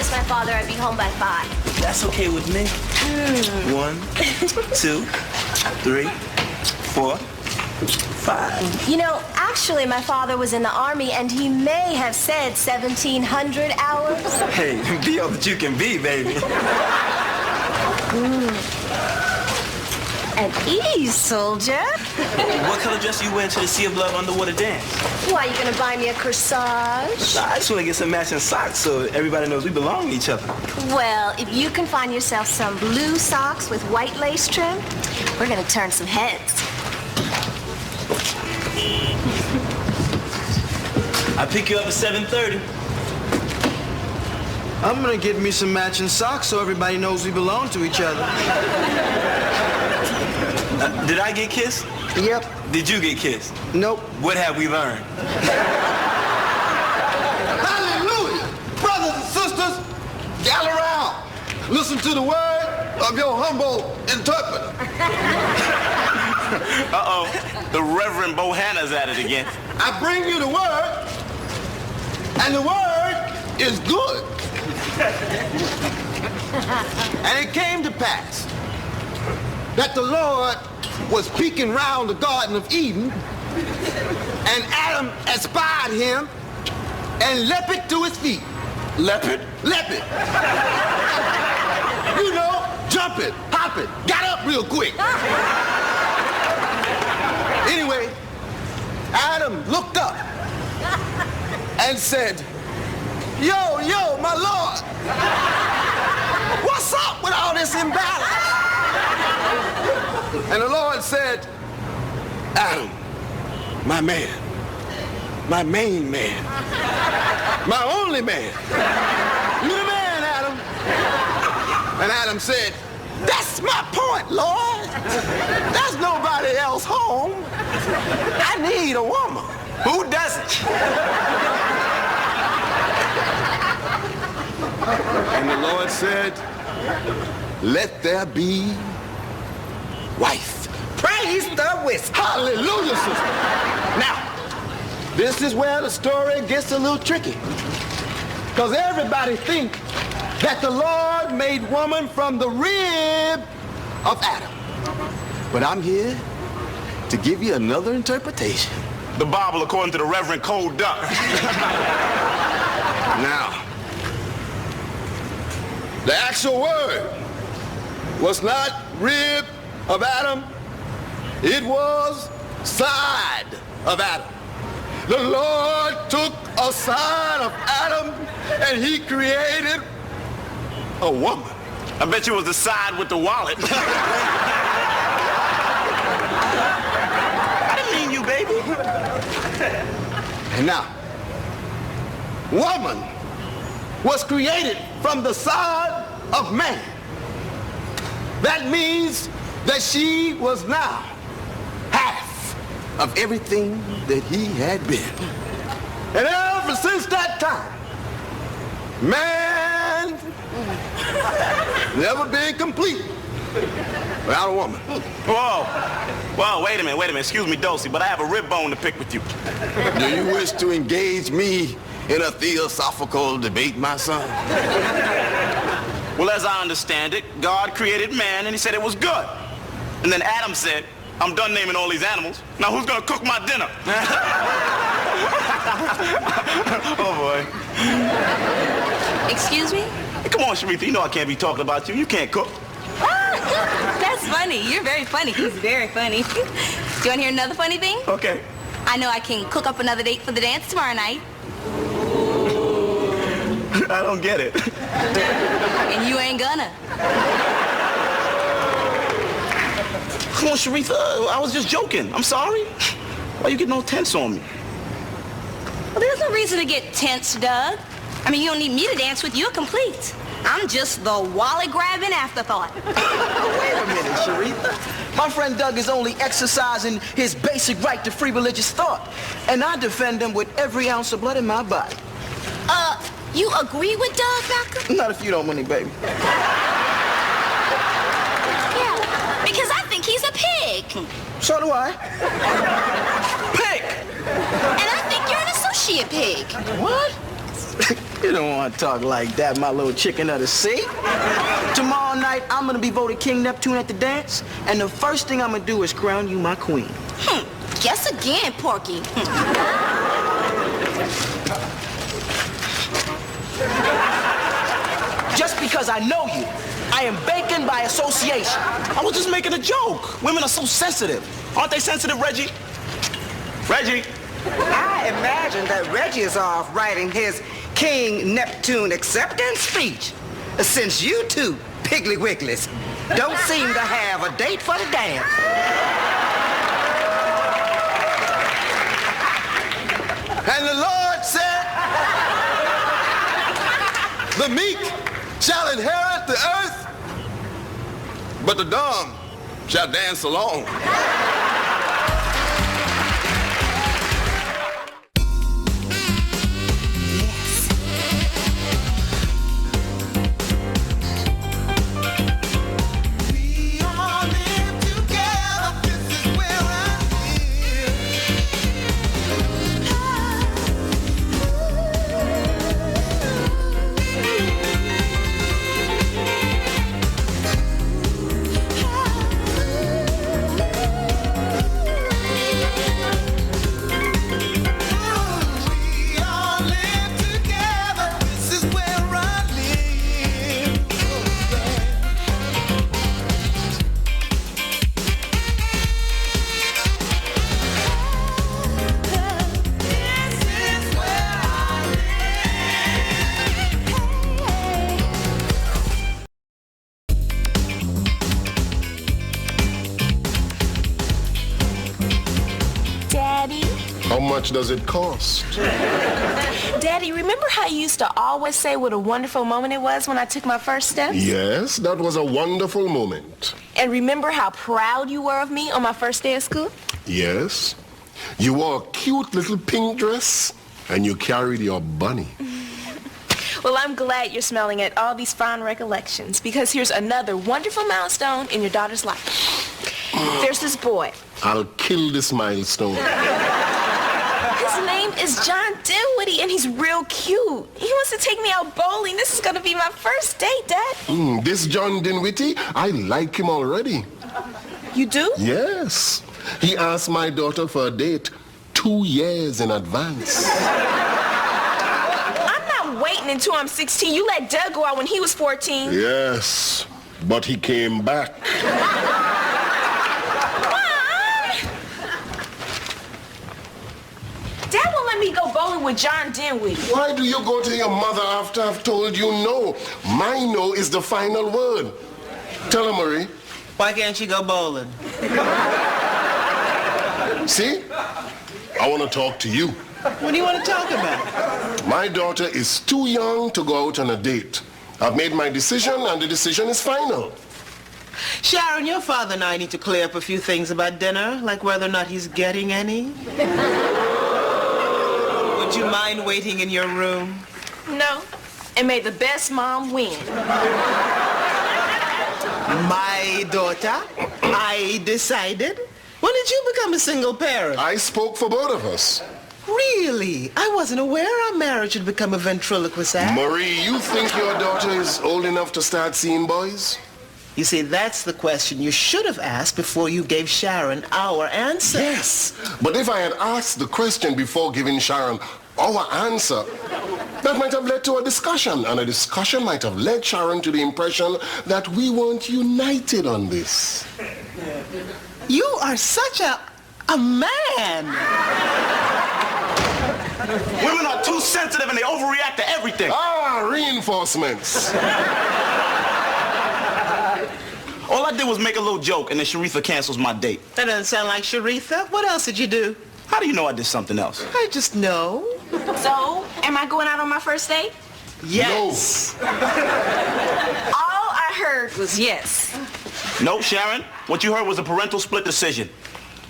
promised my father I'd be home by 5. That's okay with me. 1, 2, 3, 4, 5. You know, actually, my father was in the Army, and he may have said 1,700 hours. Hey, be all that you can be, baby. At ease, soldier. What color dress are you wearing to the Sea of Love underwater dance? Why, you gonna buy me a corsage? I just want to get some matching socks so everybody knows we belong to each other. Well, if you can find yourself some blue socks with white lace trim, we're gonna turn some heads. I pick you up at 7:30. I'm gonna get me some matching socks so everybody knows we belong to each other. Did I get kissed? Yep. Did you get kissed? Nope. What have we learned? Hallelujah! Brothers and sisters, gather around. Listen to the word of your humble interpreter. Uh-oh, the Reverend Bohanna's at it again. I bring you the word, and the word is good. And it came to pass that the Lord was peeking round the Garden of Eden, and Adam espied him and leapt to his feet. Leopard? Leopard. You know, jumping, hopping, got up real quick. Anyway, Adam looked up and said, yo, my Lord, what's up with all this imbalance? And the Lord said, Adam, my man, my main man, my only man. You the man, Adam. And Adam said, that's my point, Lord. There's nobody else home. I need a woman. Who doesn't? And the Lord said, let there be wife. Praise the whiskey. Hallelujah, sister. Now, this is where the story gets a little tricky. Because everybody thinks that the Lord made woman from the rib of Adam. But I'm here to give you another interpretation. The Bible according to the Reverend Cold Duck. Now, the actual word was not rib of Adam. It was side of Adam. The Lord took a side of Adam and he created a woman. I bet you it was the side with the wallet. I didn't mean you, baby. And now, woman was created from the side of man. That means that she was now half of everything that he had been. And ever since that time, man never been complete without a woman. Whoa, wait a minute. Excuse me, Dulcie, but I have a rib bone to pick with you. Do you wish to engage me in a theosophical debate, my son? Well, as I understand it, God created man and he said it was good. And then Adam said, I'm done naming all these animals. Now who's gonna cook my dinner? Oh boy. Excuse me? Hey, come on, Sharitha, you know I can't be talking about you. You can't cook. That's funny. You're very funny. He's very funny. Do you want to hear another funny thing? Okay. I know I can cook up another date for the dance tomorrow night. I don't get it. And you ain't gonna. Come on, Sharitha, I was just joking. I'm sorry. Why you getting all tense on me? Well, there's no reason to get tense, Doug. I mean, you don't need me to dance with you. You're complete. I'm just the wallet-grabbing afterthought. Wait a minute, Sharitha. My friend Doug is only exercising his basic right to free religious thought. And I defend him with every ounce of blood in my body. You agree with Doug, Malcolm? Not if you don't, money, baby. Yeah, because I think he's a pig. So do I. Pig! And I think you're an associate pig. What? You don't want to talk like that, my little chicken of the sea. Tomorrow night, I'm going to be voted King Neptune at the dance, and the first thing I'm going to do is crown you my queen. Guess again, Porky. Just because I know you, I am bacon by association. I was just making a joke. Women are so sensitive. Aren't they sensitive, Reggie? Reggie? I imagine that Reggie is off writing his King Neptune acceptance speech, since you two, Piggly Wigglies, don't seem to have a date for the dance. And the Lord said, the meek shall inherit the earth, but the dumb shall dance alone. How much does it cost? Daddy, remember how you used to always say what a wonderful moment it was when I took my first steps? Yes, that was a wonderful moment. And remember how proud you were of me on my first day of school? Yes. You wore a cute little pink dress and you carried your bunny. Well, I'm glad you're smelling at all these fond recollections because here's another wonderful milestone in your daughter's life. There's this boy. I'll kill this milestone. His name is John Dinwiddie, and he's real cute. He wants to take me out bowling. This is going to be my first date, Dad. This John Dinwiddie, I like him already. You do? Yes. He asked my daughter for a date 2 years in advance. I'm not waiting until I'm 16. You let Doug go out when he was 14. Yes, but he came back. Dad won't let me go bowling with John Dinwiddie. Why do you go to your mother after I've told you no? My no is the final word. Tell her, Marie. Why can't you go bowling? See? I want to talk to you. What do you want to talk about? My daughter is too young to go out on a date. I've made my decision, and the decision is final. Sharon, your father and I need to clear up a few things about dinner, like whether or not he's getting any. Would you mind waiting in your room? No. And may the best mom win. My daughter, I decided. When did you become a single parent? I spoke for both of us. Really? I wasn't aware our marriage had become a ventriloquist act. Marie, you think your daughter is old enough to start seeing boys? You see, that's the question you should have asked before you gave Sharon our answer. Yes, but if I had asked the question before giving Sharon our answer, that might have led to a discussion, and a discussion might have led Sharon to the impression that we weren't united on this. You are such a man. Women are too sensitive and they overreact to everything. Ah, reinforcements. All I did was make a little joke and then Sharitha cancels my date. That doesn't sound like Sharitha. What else did you do? How do you know I did something else? I just know. So, am I going out on my first date? Yes. All I heard was yes. No, Sharon. What you heard was a parental split decision.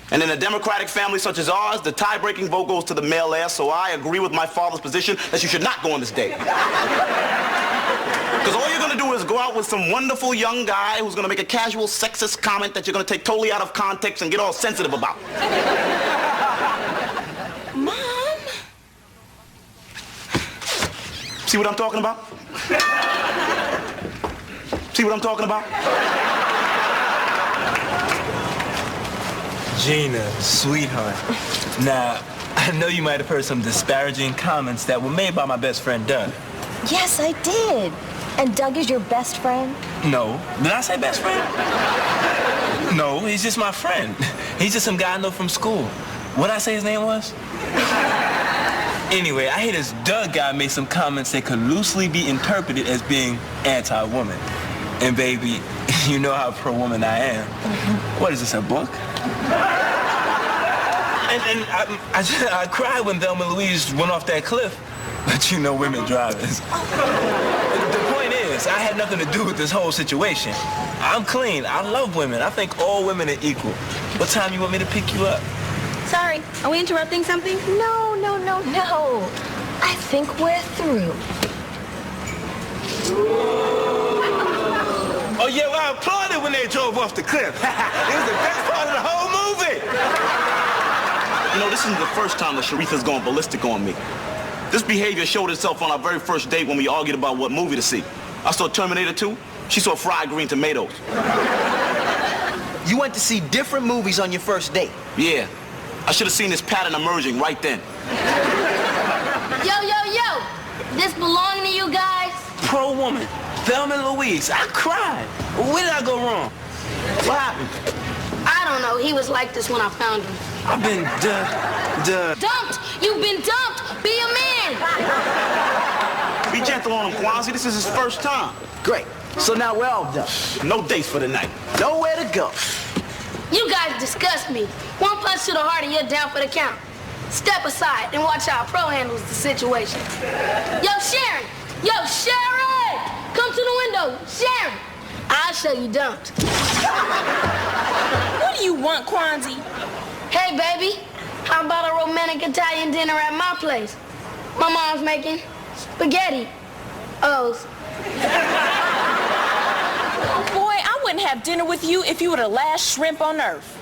And in a democratic family such as ours, the tie-breaking vote goes to the male heir, so I agree with my father's position that you should not go on this date. Because all you're going to do is go out with some wonderful young guy who's going to make a casual sexist comment that you're going to take totally out of context and get all sensitive about. Mom? See what I'm talking about? See what I'm talking about? Gina, sweetheart. Now, I know you might have heard some disparaging comments that were made by my best friend, Doug. Yes, I did. And Doug is your best friend? No. Did I say best friend? No, he's just my friend. He's just some guy I know from school. What'd I say his name was? Anyway, I hear this Doug guy made some comments that could loosely be interpreted as being anti-woman. And baby, you know how pro-woman I am. What is this, a book? And I cried when Thelma and Louise went off that cliff. But you know women drivers. The point is, I had nothing to do with this whole situation. I'm clean. I love women. I think all women are equal. What time you want me to pick you up? Sorry, are we interrupting something? No. I think we're through. Oh, yeah, well, I applauded when they drove off the cliff. It was the best part of the whole movie. You know, this isn't the first time that Sharitha's gone ballistic on me. This behavior showed itself on our very first date when we argued about what movie to see. I saw Terminator 2. She saw Fried Green Tomatoes. You went to see different movies on your first date. Yeah. I should have seen this pattern emerging right then. Yo. This belong to you guys? Pro-woman. Thelma and Louise. I cried. Where did I go wrong? What happened? I don't know. He was like this when I found him. I've been Dumped! You've been dumped! Be a man! Be gentle on him, Kwanzi. This is his first time. Great. So now we're all done. No dates for the night. Nowhere to go. You guys disgust me. One punch to the heart and you're down for the count. Step aside and watch how Pro handles the situation. Yo, Sharon! Come to the window! Sharon! I'll show you dumped. What do you want, Kwanzi? Hey, baby. How about a romantic Italian dinner at my place? My mom's making spaghetti. O's. Boy, I wouldn't have dinner with you if you were the last shrimp on earth.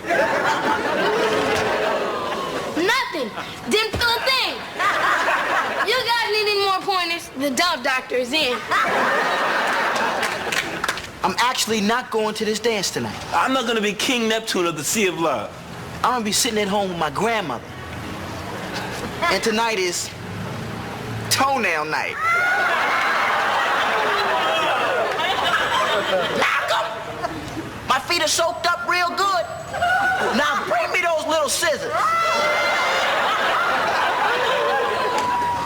Nothing. Didn't feel a thing. You guys need any more pointers? The dump doctor is in. I'm actually not going to this dance tonight. I'm not going to be King Neptune of the Sea of Love. I'm going to be sitting at home with my grandmother. And tonight is toenail night. Malcolm! My feet are soaked up real good. Now bring me those little scissors.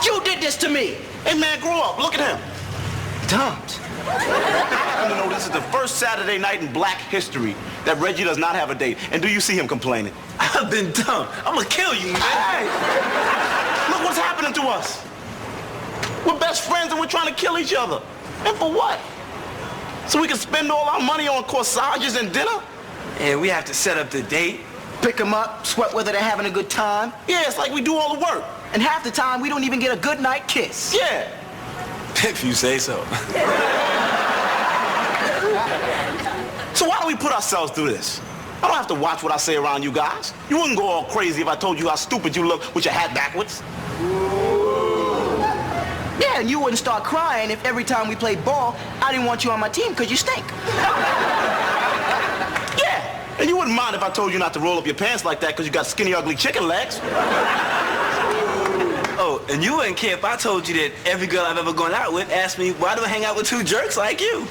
You did this to me. Hey, man, grow up. Look at him. Dumped. You know, this is the first Saturday night in Black history that Reggie does not have a date. And do you see him complaining? I've been dumb. I'm going to kill you, man. Hey! Look what's happening to us. We're best friends and we're trying to kill each other. And for what? So we can spend all our money on corsages and dinner? And we have to set up the date. Pick them up, sweat whether they're having a good time. Yeah, it's like we do all the work. And half the time, we don't even get a good night kiss. Yeah. If you say so. So why do we put ourselves through this? I don't have to watch what I say around you guys. You wouldn't go all crazy if I told you how stupid you look with your hat backwards. Yeah, and you wouldn't start crying if every time we played ball, I didn't want you on my team because you stink. Yeah, and you wouldn't mind if I told you not to roll up your pants like that because you got skinny, ugly chicken legs. Oh, and you wouldn't care if I told you that every girl I've ever gone out with asked me, why do I hang out with two jerks like you?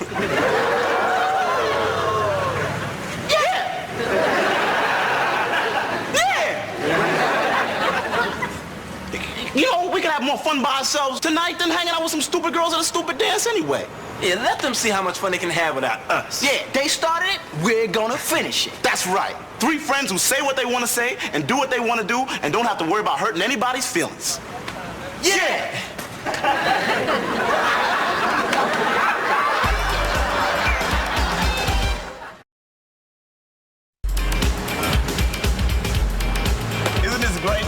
You know, we can have more fun by ourselves tonight than hanging out with some stupid girls at a stupid dance anyway. Yeah, let them see how much fun they can have without us. Yeah, they started it, we're gonna finish it. That's right. 3 friends who say what they want to say and do what they want to do and don't have to worry about hurting anybody's feelings. Yeah! Isn't this great?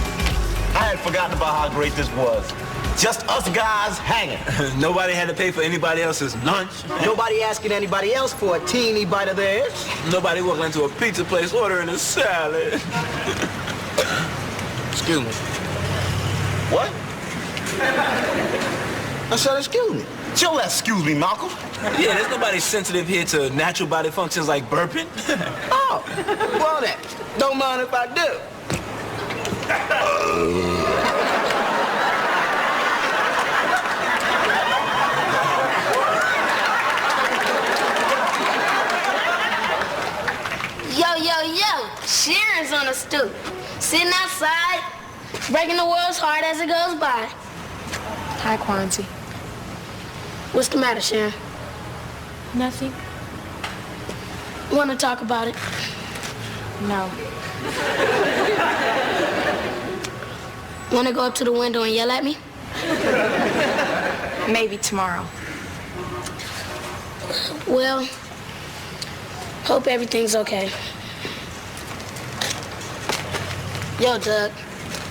I had forgotten about how great this was. Just us guys hanging. Nobody had to pay for anybody else's lunch. Nobody asking anybody else for a teeny bite of theirs. Nobody walking into a pizza place ordering a salad. Excuse me. What? I said, excuse me. Chill, excuse me, Malcolm. Yeah, there's nobody sensitive here to natural body functions like burping. Oh, well then, don't mind if I do. Yo, Sharon's on the stoop, sitting outside, breaking the world's heart as it goes by. Hi, Kwanzi. What's the matter, Sharon? Nothing? Want to talk about it? No. Want to go up to the window and yell at me? Maybe tomorrow. Well, hope everything's okay. Yo, Doug,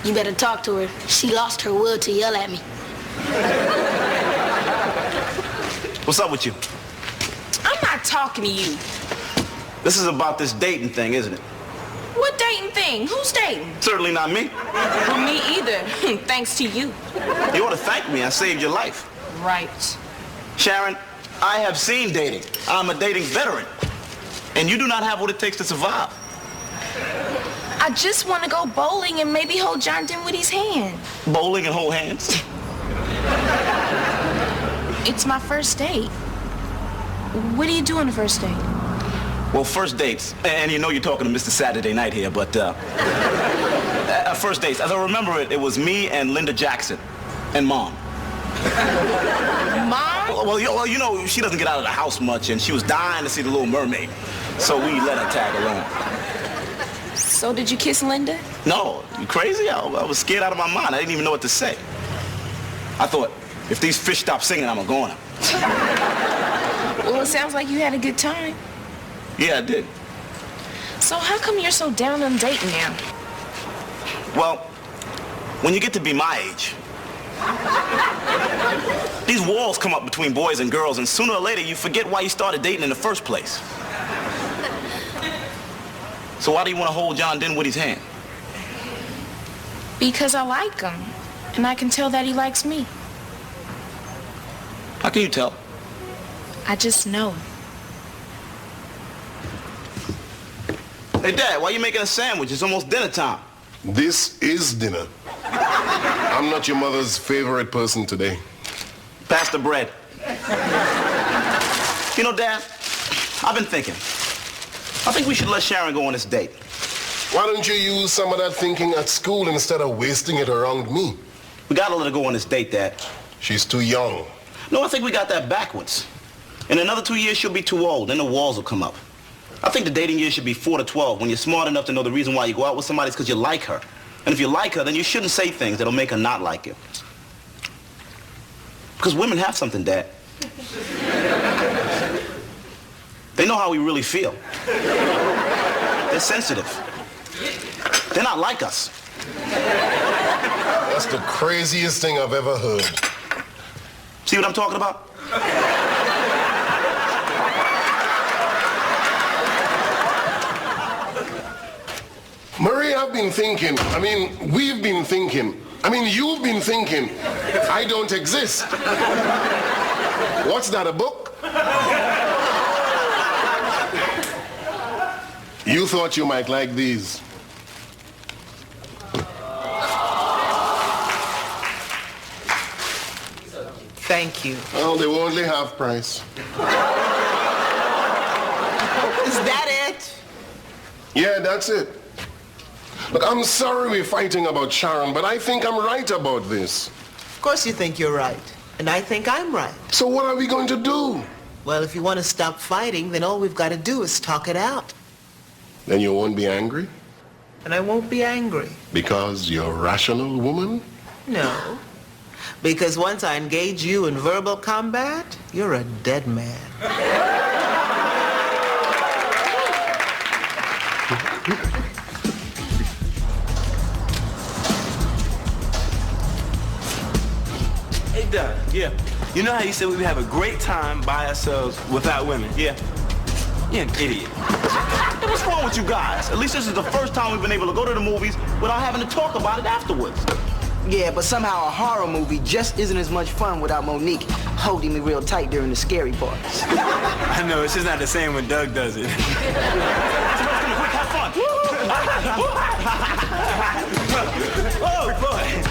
you better talk to her. She lost her will to yell at me. What's up with you? I'm not talking to you. This is about this dating thing, isn't it? What dating thing? Who's dating? Certainly not me. Well, me either, thanks to you. You ought to thank me. I saved your life. Right. Sharon, I have seen dating. I'm a dating veteran. And you do not have what it takes to survive. I just want to go bowling and maybe hold John Dinwiddie's hand. Bowling and hold hands? It's my first date. What do you do on the first date? Well, first dates, and you know you're talking to Mr. Saturday Night here, but first dates, as I remember it, it was me and Linda Jackson and Mom. Mom? Well, you know, she doesn't get out of the house much, and she was dying to see The Little Mermaid, so we let her tag along. So did you kiss Linda? No, you crazy? I was scared out of my mind. I didn't even know what to say. I thought, if these fish stop singing, I'm a goner. Well, it sounds like you had a good time. Yeah, I did. So how come you're so down on dating now? Well, when you get to be my age, these walls come up between boys and girls, and sooner or later you forget why you started dating in the first place. So why do you want to hold John Dinwiddie's hand? Because I like him, and I can tell that he likes me. How can you tell? I just know. Hey, Dad, why are you making a sandwich? It's almost dinner time. This is dinner. I'm not your mother's favorite person today. Pass the bread. You know, Dad, I've been thinking. I think we should let Sharon go on this date. Why don't you use some of that thinking at school instead of wasting it around me? We gotta let her go on this date, Dad. She's too young. No, I think we got that backwards. In another 2 years, she'll be too old. Then the walls will come up. I think the dating year should be 4 to 12. When you're smart enough to know the reason why you go out with somebody is because you like her. And if you like her, then you shouldn't say things that'll make her not like you. Because women have something, Dad. They know how we really feel. They're sensitive. They're not like us. That's the craziest thing I've ever heard. See what I'm talking about? Marie, I've been thinking. We've been thinking. You've been thinking. I don't exist. What's that, a book? You thought you might like these. Thank you. Oh, they were only half price. Is that it? Yeah, that's it. Look, I'm sorry we're fighting about Sharon, but I think I'm right about this. Of course you think you're right. And I think I'm right. So what are we going to do? Well, if you want to stop fighting, then all we've got to do is talk it out. Then you won't be angry? And I won't be angry. Because you're a rational woman? No. Because once I engage you in verbal combat, you're a dead man. Hey, Doug. Yeah. You know how you said we would have a great time by ourselves without women? Yeah. You're an idiot. Hey, what's wrong with you guys? At least this is the first time we've been able to go to the movies without having to talk about it afterwards. Yeah, but somehow a horror movie just isn't as much fun without Monique holding me real tight during the scary parts. I know, it's just not the same when Doug does it. Quick, have fun. Oh, boy.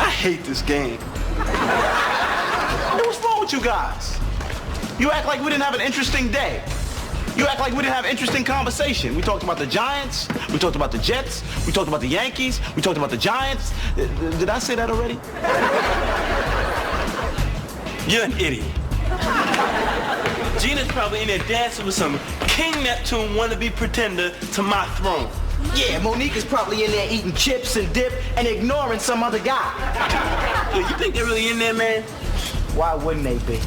I hate this game. Hey, what's wrong with you guys? You act like we didn't have an interesting day. You act like we didn't have interesting conversation. We talked about the Giants. We talked about the Jets. We talked about the Yankees. We talked about the Giants. Did I say that already? You're an idiot. Gina's probably in there dancing with some King Neptune wannabe pretender to my throne. Yeah, Monique is probably in there eating chips and dip and ignoring some other guy. Yo, you think they're really in there, man? Why wouldn't they be?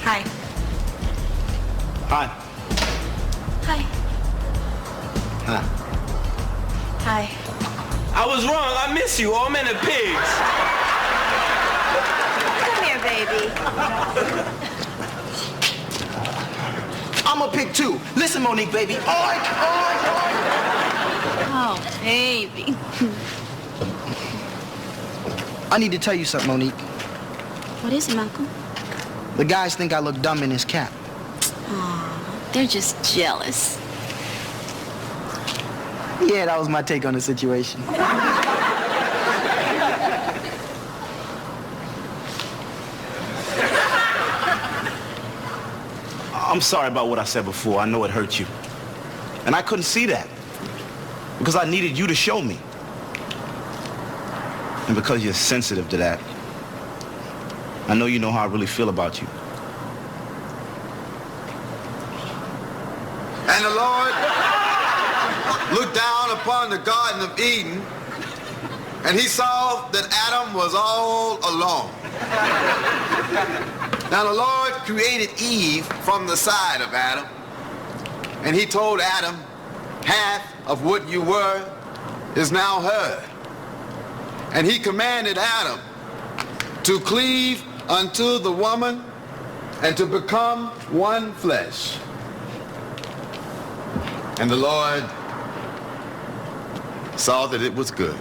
Hi. Hi. Hi. Hi. Hi. I was wrong. I miss you, all men are pigs. Come here, baby. I'm a pig too. Listen, Monique, baby. Oink, oink, oink. Oh, baby. I need to tell you something, Monique. What is it, Malcolm? The guys think I look dumb in this cap. Aw, they're just jealous. Yeah, that was my take on the situation. I'm sorry about what I said before. I know it hurt you. And I couldn't see that. Because I needed you to show me. And because you're sensitive to that, I know you know how I really feel about you. And the Lord looked down upon the Garden of Eden, and he saw that Adam was all alone. Now the Lord created Eve from the side of Adam, and he told Adam, half of what you were is now her. And he commanded Adam to cleave unto the woman and to become one flesh. And the Lord saw that it was good.